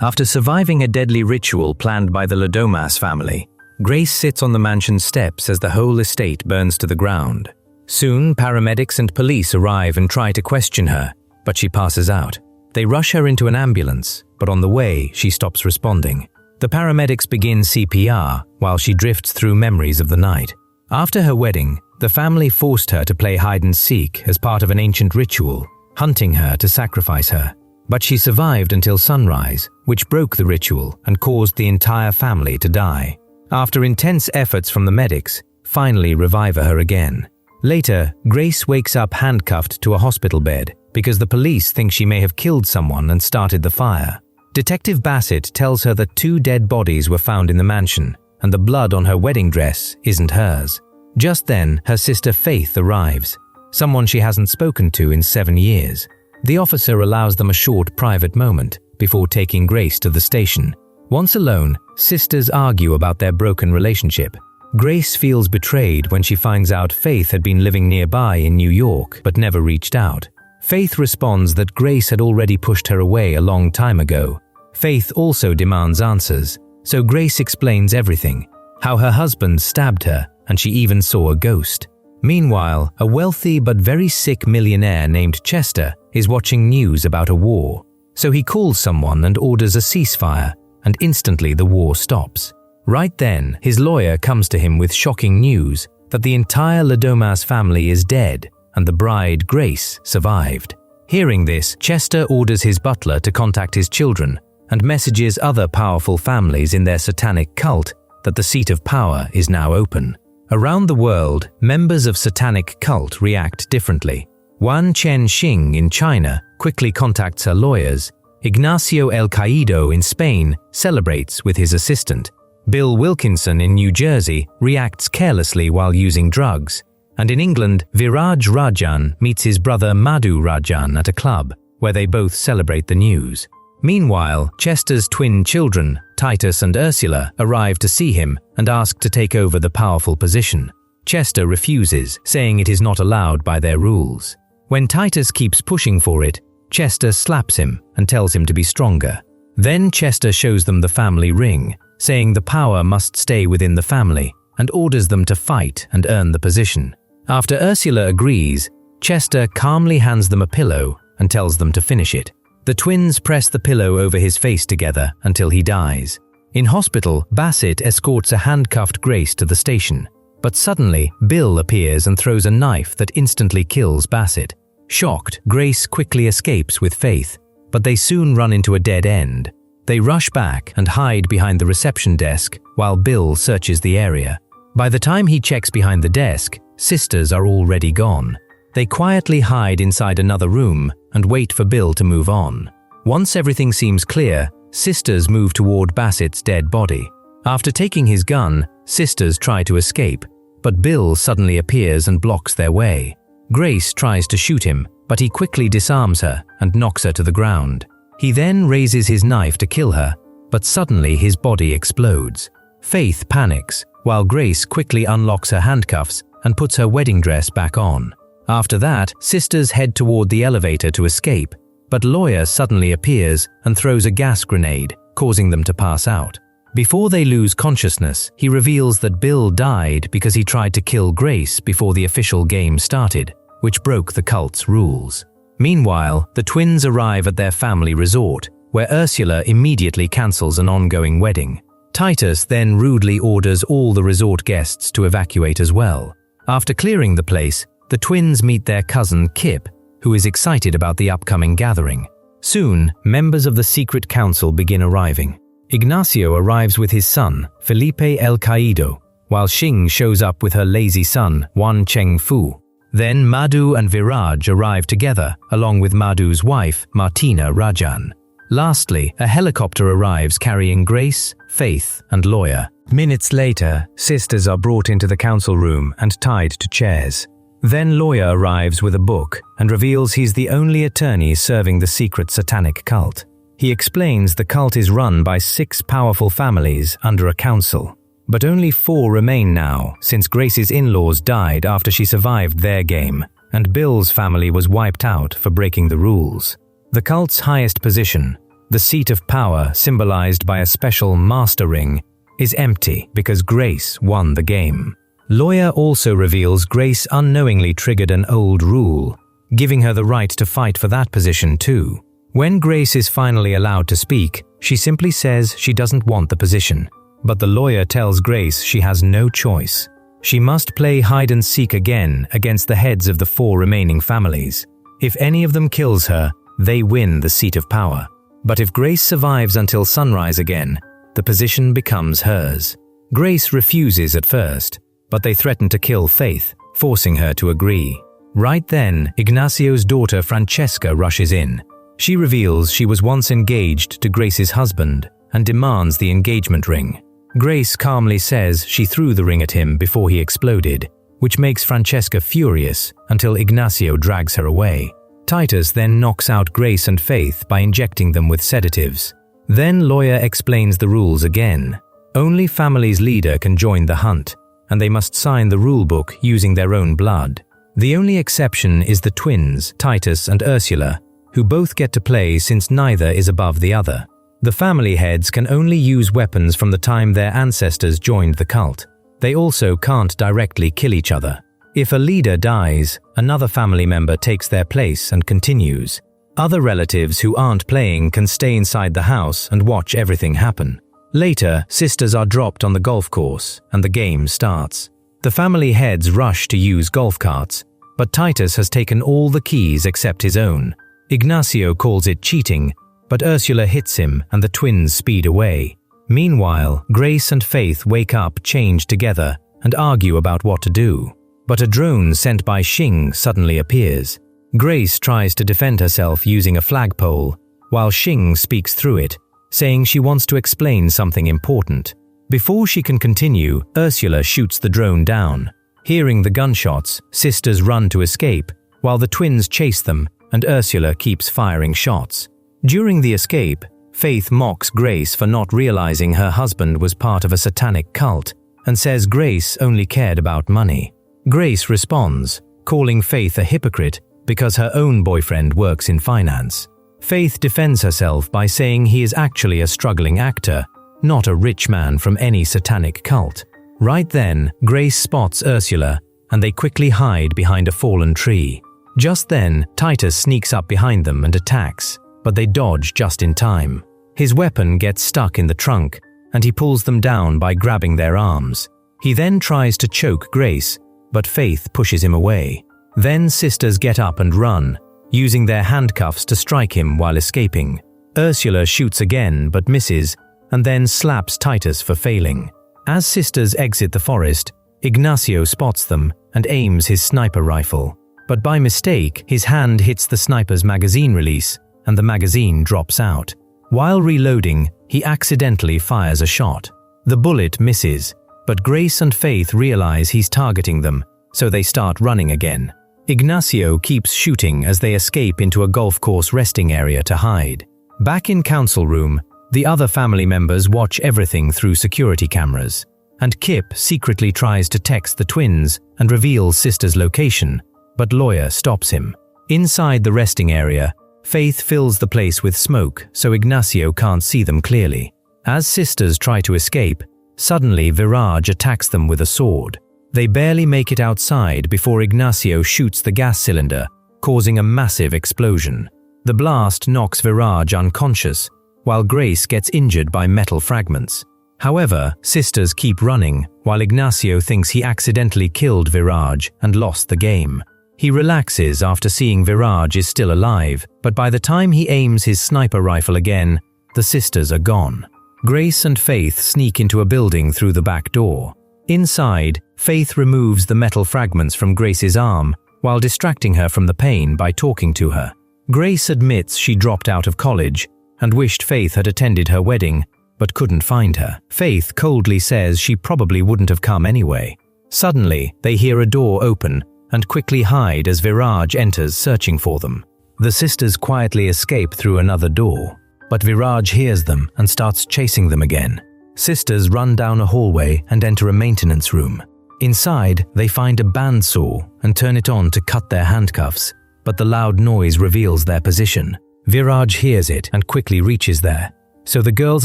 After surviving a deadly ritual planned by the Ladomas family, Grace sits on the mansion's steps as the whole estate burns to the ground. Soon, paramedics and police arrive and try to question her, but she passes out. They rush her into an ambulance, but on the way, she stops responding. The paramedics begin CPR while she drifts through memories of the night. After her wedding, the family forced her to play hide-and-seek as part of an ancient ritual, hunting her to sacrifice her. But she survived until sunrise, which broke the ritual and caused the entire family to die. After intense efforts from the medics, finally revive her again. Later, Grace wakes up handcuffed to a hospital bed because the police think she may have killed someone and started the fire. Detective Bassett tells her that 2 dead bodies were found in the mansion, and the blood on her wedding dress isn't hers. Just then, her sister Faith arrives, someone she hasn't spoken to in 7 years. The officer allows them a short private moment before taking Grace to the station. Once alone, sisters argue about their broken relationship. Grace feels betrayed when she finds out Faith had been living nearby in New York but never reached out. Faith responds that Grace had already pushed her away a long time ago. Faith also demands answers, so Grace explains everything, how her husband stabbed her and she even saw a ghost. Meanwhile, a wealthy but very sick millionaire named Chester is watching news about a war. So he calls someone and orders a ceasefire, and instantly the war stops. Right then, his lawyer comes to him with shocking news that the entire Ladomas family is dead and the bride, Grace, survived. Hearing this, Chester orders his butler to contact his children and messages other powerful families in their satanic cult that the seat of power is now open. Around the world, members of satanic cult react differently. Wan Chen Xing in China quickly contacts her lawyers. Ignacio El Caido in Spain celebrates with his assistant. Bill Wilkinson in New Jersey reacts carelessly while using drugs. And in England, Viraj Rajan meets his brother Madhu Rajan at a club, where they both celebrate the news. Meanwhile, Chester's twin children, Titus and Ursula, arrive to see him and ask to take over the powerful position. Chester refuses, saying it is not allowed by their rules. When Titus keeps pushing for it, Chester slaps him and tells him to be stronger. Then Chester shows them the family ring, saying the power must stay within the family, and orders them to fight and earn the position. After Ursula agrees, Chester calmly hands them a pillow and tells them to finish it. The twins press the pillow over his face together until he dies. In hospital, Bassett escorts a handcuffed Grace to the station, but suddenly Bill appears and throws a knife that instantly kills Bassett. Shocked, Grace quickly escapes with Faith, but they soon run into a dead end. They rush back and hide behind the reception desk while Bill searches the area. By the time he checks behind the desk, sisters are already gone. They quietly hide inside another room and wait for Bill to move on. Once everything seems clear, sisters move toward Bassett's dead body. After taking his gun, sisters try to escape, but Bill suddenly appears and blocks their way. Grace tries to shoot him, but he quickly disarms her and knocks her to the ground. He then raises his knife to kill her, but suddenly his body explodes. Faith panics, while Grace quickly unlocks her handcuffs and puts her wedding dress back on. After that, sisters head toward the elevator to escape, but lawyer suddenly appears and throws a gas grenade, causing them to pass out. Before they lose consciousness, he reveals that Bill died because he tried to kill Grace before the official game started, which broke the cult's rules. Meanwhile, the twins arrive at their family resort, where Ursula immediately cancels an ongoing wedding. Titus then rudely orders all the resort guests to evacuate as well. After clearing the place, the twins meet their cousin Kip, who is excited about the upcoming gathering. Soon, members of the secret council begin arriving. Ignacio arrives with his son, Felipe El Caido, while Xing shows up with her lazy son, Wan Chengfu. Then Madhu and Viraj arrive together, along with Madhu's wife, Martina Rajan. Lastly, a helicopter arrives carrying Grace, Faith, and Lawyer. Minutes later, sisters are brought into the council room and tied to chairs. Then Lawyer arrives with a book and reveals he's the only attorney serving the secret satanic cult. He explains the cult is run by 6 powerful families under a council. But only 4 remain now, since Grace's in-laws died after she survived their game, and Bill's family was wiped out for breaking the rules. The cult's highest position, The seat of power, symbolized by a special master ring, is empty because Grace won the game. Lawyer also reveals Grace unknowingly triggered an old rule, giving her the right to fight for that position too. When Grace is finally allowed to speak, she simply says she doesn't want the position. But the lawyer tells Grace she has no choice. She must play hide and seek again against the heads of the 4 remaining families. If any of them kills her, they win the seat of power. But if Grace survives until sunrise again, the position becomes hers. Grace refuses at first, but they threaten to kill Faith, forcing her to agree. Right then, Ignacio's daughter Francesca rushes in. She reveals she was once engaged to Grace's husband and demands the engagement ring. Grace calmly says she threw the ring at him before he exploded, which makes Francesca furious until Ignacio drags her away. Titus then knocks out Grace and Faith by injecting them with sedatives. Then Lawyer explains the rules again. Only family's leader can join the hunt, and they must sign the rulebook using their own blood. The only exception is the twins, Titus and Ursula, who both get to play since neither is above the other. The family heads can only use weapons from the time their ancestors joined the cult. They also can't directly kill each other. If a leader dies, another family member takes their place and continues. Other relatives who aren't playing can stay inside the house and watch everything happen. Later, sisters are dropped on the golf course and the game starts. The family heads rush to use golf carts, but Titus has taken all the keys except his own. Ignacio calls it cheating, but Ursula hits him and the twins speed away. Meanwhile, Grace and Faith wake up changed together and argue about what to do. But a drone sent by Xing suddenly appears. Grace tries to defend herself using a flagpole, while Xing speaks through it, saying she wants to explain something important. Before she can continue, Ursula shoots the drone down. Hearing the gunshots, sisters run to escape, while the twins chase them and Ursula keeps firing shots. During the escape, Faith mocks Grace for not realizing her husband was part of a satanic cult and says Grace only cared about money. Grace responds, calling Faith a hypocrite because her own boyfriend works in finance. Faith defends herself by saying he is actually a struggling actor, not a rich man from any satanic cult. Right then, Grace spots Ursula and they quickly hide behind a fallen tree. Just then, Titus sneaks up behind them and attacks, but they dodge just in time. His weapon gets stuck in the trunk, and he pulls them down by grabbing their arms. He then tries to choke Grace, but Faith pushes him away. Then sisters get up and run, using their handcuffs to strike him while escaping. Ursula shoots again but misses, and then slaps Titus for failing. As sisters exit the forest, Ignacio spots them and aims his sniper rifle. But by mistake, his hand hits the sniper's magazine release, and the magazine drops out. While reloading, he accidentally fires a shot. The bullet misses, but Grace and Faith realize he's targeting them, so they start running again. Ignacio keeps shooting as they escape into a golf course resting area to hide. Back in council room, the other family members watch everything through security cameras, and Kip secretly tries to text the twins and reveals sister's location, but Lawyer stops him. Inside the resting area, Faith fills the place with smoke so Ignacio can't see them clearly. As sisters try to escape, suddenly Viraj attacks them with a sword. They barely make it outside before Ignacio shoots the gas cylinder, causing a massive explosion. The blast knocks Viraj unconscious, while Grace gets injured by metal fragments. However, sisters keep running, while Ignacio thinks he accidentally killed Viraj and lost the game. He relaxes after seeing Viraj is still alive, but by the time he aims his sniper rifle again, the sisters are gone. Grace and Faith sneak into a building through the back door. Inside, Faith removes the metal fragments from Grace's arm while distracting her from the pain by talking to her. Grace admits she dropped out of college and wished Faith had attended her wedding, but couldn't find her. Faith coldly says she probably wouldn't have come anyway. Suddenly, they hear a door open and quickly hide as Viraj enters searching for them. The sisters quietly escape through another door, but Viraj hears them and starts chasing them again. Sisters run down a hallway and enter a maintenance room. Inside, they find a bandsaw and turn it on to cut their handcuffs, but the loud noise reveals their position. Viraj hears it and quickly reaches there. So the girls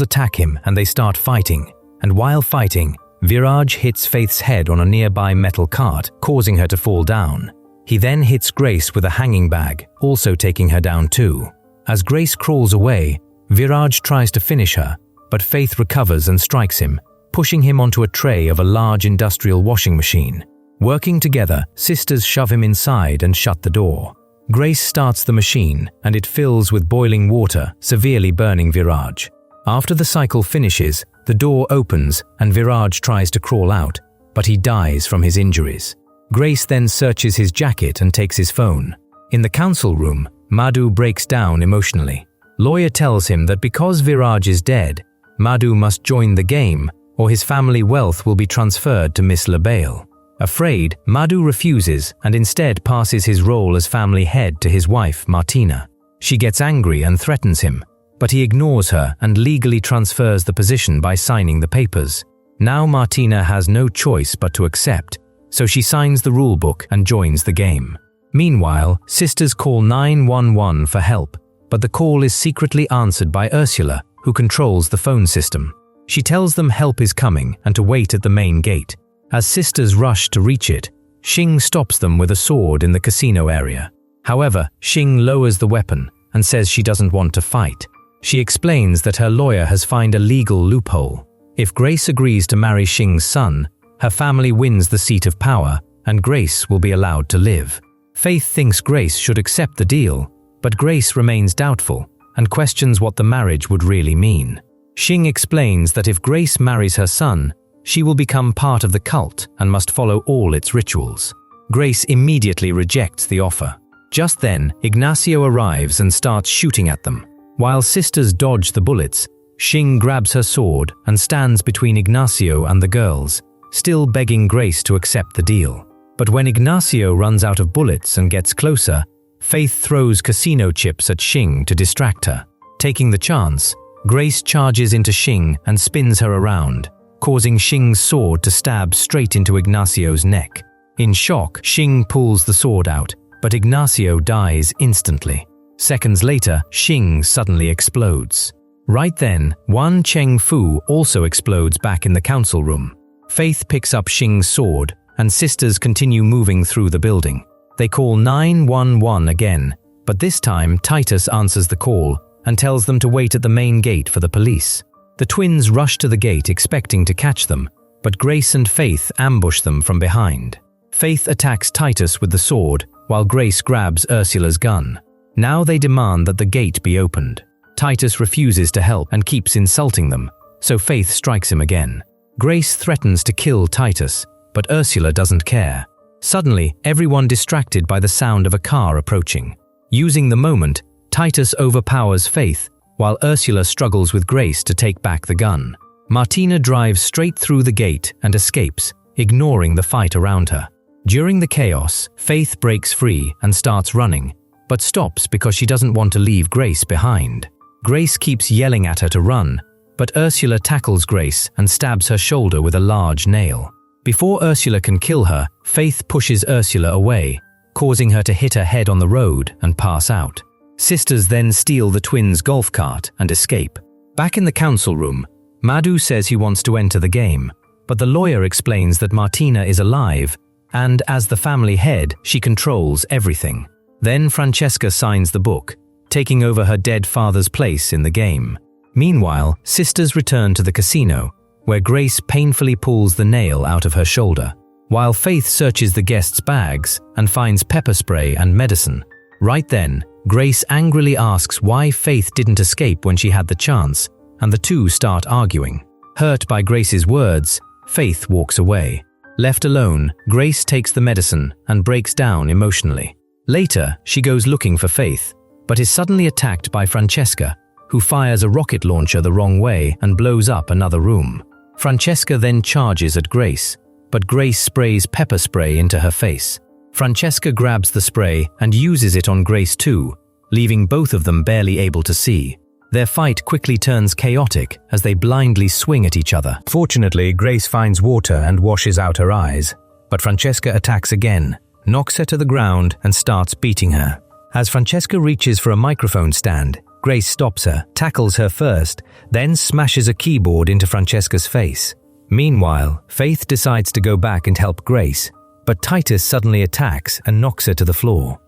attack him and they start fighting. And while fighting, Viraj hits Faith's head on a nearby metal cart, causing her to fall down. He then hits Grace with a hanging bag, also taking her down too. As Grace crawls away, Viraj tries to finish her, but Faith recovers and strikes him, pushing him onto a tray of a large industrial washing machine. Working together, sisters shove him inside and shut the door. Grace starts the machine, and it fills with boiling water, severely burning Viraj. After the cycle finishes, the door opens and Viraj tries to crawl out, but he dies from his injuries. Grace then searches his jacket and takes his phone. In the council room, Madhu breaks down emotionally. Lawyer tells him that because Viraj is dead, Madhu must join the game or his family wealth will be transferred to Miss LaBelle. Afraid, Madhu refuses and instead passes his role as family head to his wife, Martina. She gets angry and threatens him, but he ignores her and legally transfers the position by signing the papers. Now Martina has no choice but to accept, so she signs the rulebook and joins the game. Meanwhile, sisters call 911 for help, but the call is secretly answered by Ursula, who controls the phone system. She tells them help is coming and to wait at the main gate. As sisters rush to reach it, Xing stops them with a sword in the casino area. However, Xing lowers the weapon and says she doesn't want to fight. She explains that her lawyer has found a legal loophole. If Grace agrees to marry Xing's son, her family wins the seat of power and Grace will be allowed to live. Faith thinks Grace should accept the deal, but Grace remains doubtful and questions what the marriage would really mean. Xing explains that if Grace marries her son, she will become part of the cult and must follow all its rituals. Grace immediately rejects the offer. Just then, Ignacio arrives and starts shooting at them. While sisters dodge the bullets, Xing grabs her sword and stands between Ignacio and the girls, still begging Grace to accept the deal. But when Ignacio runs out of bullets and gets closer, Faith throws casino chips at Xing to distract her. Taking the chance, Grace charges into Xing and spins her around, causing Xing's sword to stab straight into Ignacio's neck. In shock, Xing pulls the sword out, but Ignacio dies instantly. Seconds later, Xing suddenly explodes. Right then, Wan Cheng Fu also explodes back in the council room. Faith picks up Xing's sword, and sisters continue moving through the building. They call 911 again, but this time Titus answers the call and tells them to wait at the main gate for the police. The twins rush to the gate expecting to catch them, but Grace and Faith ambush them from behind. Faith attacks Titus with the sword, while Grace grabs Ursula's gun. Now they demand that the gate be opened. Titus refuses to help and keeps insulting them, so Faith strikes him again. Grace threatens to kill Titus, but Ursula doesn't care. Suddenly, everyone distracted by the sound of a car approaching. Using the moment, Titus overpowers Faith, while Ursula struggles with Grace to take back the gun. Martina drives straight through the gate and escapes, ignoring the fight around her. During the chaos, Faith breaks free and starts running, but stops because she doesn't want to leave Grace behind. Grace keeps yelling at her to run, but Ursula tackles Grace and stabs her shoulder with a large nail. Before Ursula can kill her, Faith pushes Ursula away, causing her to hit her head on the road and pass out. Sisters then steal the twins' golf cart and escape. Back in the council room, Madhu says he wants to enter the game, but the lawyer explains that Martina is alive, and as the family head, she controls everything. Then Francesca signs the book, taking over her dead father's place in the game. Meanwhile, sisters return to the casino, where Grace painfully pulls the nail out of her shoulder, while Faith searches the guests' bags and finds pepper spray and medicine. Right then, Grace angrily asks why Faith didn't escape when she had the chance, and the two start arguing. Hurt by Grace's words, Faith walks away. Left alone, Grace takes the medicine and breaks down emotionally. Later, she goes looking for Faith, but is suddenly attacked by Francesca, who fires a rocket launcher the wrong way and blows up another room. Francesca then charges at Grace, but Grace sprays pepper spray into her face. Francesca grabs the spray and uses it on Grace too, leaving both of them barely able to see. Their fight quickly turns chaotic as they blindly swing at each other. Fortunately, Grace finds water and washes out her eyes, but Francesca attacks again, knocks her to the ground and starts beating her. As Francesca reaches for a microphone stand, Grace stops her, tackles her first, then smashes a keyboard into Francesca's face. Meanwhile, Faith decides to go back and help Grace, but Titus suddenly attacks and knocks her to the floor.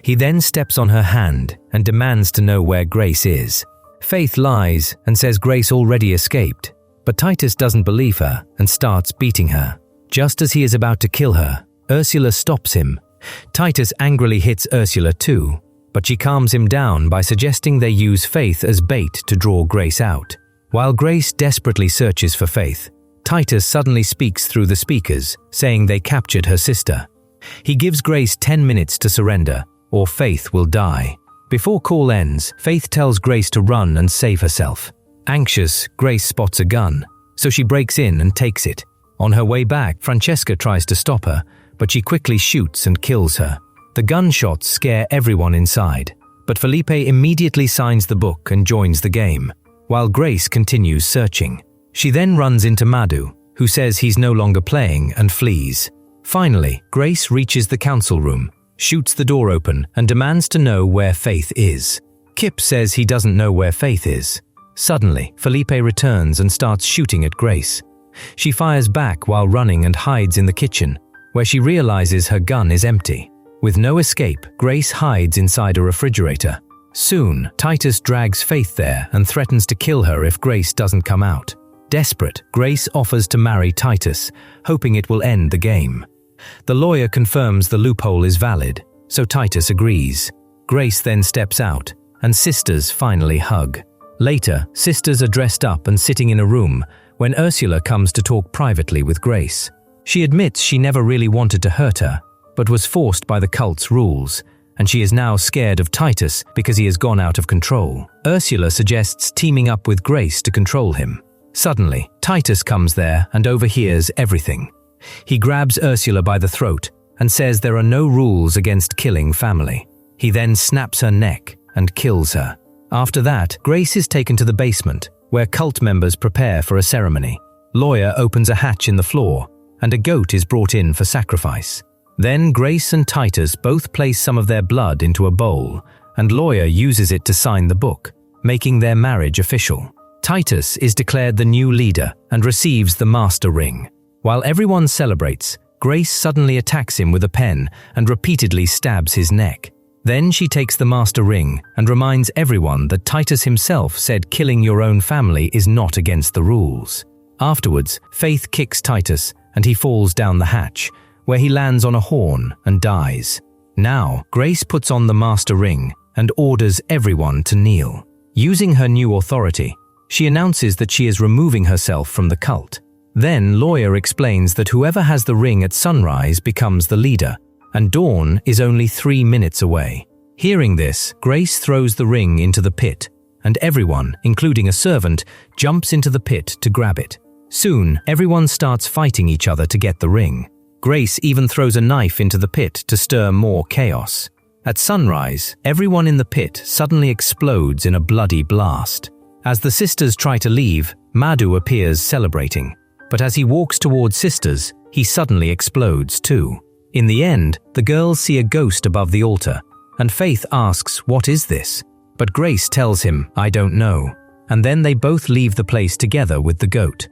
He then steps on her hand and demands to know where Grace is. Faith lies and says Grace already escaped, but Titus doesn't believe her and starts beating her. Just as he is about to kill her, Ursula stops him. Titus angrily hits Ursula too, but she calms him down by suggesting they use Faith as bait to draw Grace out. While Grace desperately searches for Faith, Titus suddenly speaks through the speakers, saying they captured her sister. He gives Grace 10 minutes to surrender, or Faith will die. Before call ends, Faith tells Grace to run and save herself. Anxious, Grace spots a gun, so she breaks in and takes it. On her way back, Francesca tries to stop her, but she quickly shoots and kills her. The gunshots scare everyone inside, but Felipe immediately signs the book and joins the game, while Grace continues searching. She then runs into Madhu, who says he's no longer playing and flees. Finally, Grace reaches the council room, shoots the door open, and demands to know where Faith is. Kip says he doesn't know where Faith is. Suddenly, Felipe returns and starts shooting at Grace. She fires back while running and hides in the kitchen, where she realizes her gun is empty. With no escape, Grace hides inside a refrigerator. Soon, Titus drags Faith there and threatens to kill her if Grace doesn't come out. Desperate, Grace offers to marry Titus, hoping it will end the game. The lawyer confirms the loophole is valid, so Titus agrees. Grace then steps out, and sisters finally hug. Later, sisters are dressed up and sitting in a room when Ursula comes to talk privately with Grace. She admits she never really wanted to hurt her, but was forced by the cult's rules, and she is now scared of Titus because he has gone out of control. Ursula suggests teaming up with Grace to control him. Suddenly, Titus comes there and overhears everything. He grabs Ursula by the throat and says there are no rules against killing family. He then snaps her neck and kills her. After that, Grace is taken to the basement, where cult members prepare for a ceremony. Lawyer opens a hatch in the floor, and a goat is brought in for sacrifice. Then Grace and Titus both place some of their blood into a bowl, and Lawyer uses it to sign the book, making their marriage official. Titus is declared the new leader and receives the master ring. While everyone celebrates, Grace suddenly attacks him with a pen and repeatedly stabs his neck. Then she takes the master ring and reminds everyone that Titus himself said killing your own family is not against the rules. Afterwards, Faith kicks Titus and he falls down the hatch, where he lands on a horn and dies. Now, Grace puts on the master ring and orders everyone to kneel. Using her new authority, she announces that she is removing herself from the cult. Then Lawyer explains that whoever has the ring at sunrise becomes the leader, and dawn is only 3 minutes away. Hearing this, Grace throws the ring into the pit, and everyone, including a servant, jumps into the pit to grab it. Soon, everyone starts fighting each other to get the ring. Grace even throws a knife into the pit to stir more chaos. At sunrise, everyone in the pit suddenly explodes in a bloody blast. As the sisters try to leave, Madhu appears celebrating. But as he walks towards sisters, he suddenly explodes too. In the end, the girls see a ghost above the altar, and Faith asks, "What is this?" But Grace tells him, "I don't know." And then they both leave the place together with the goat.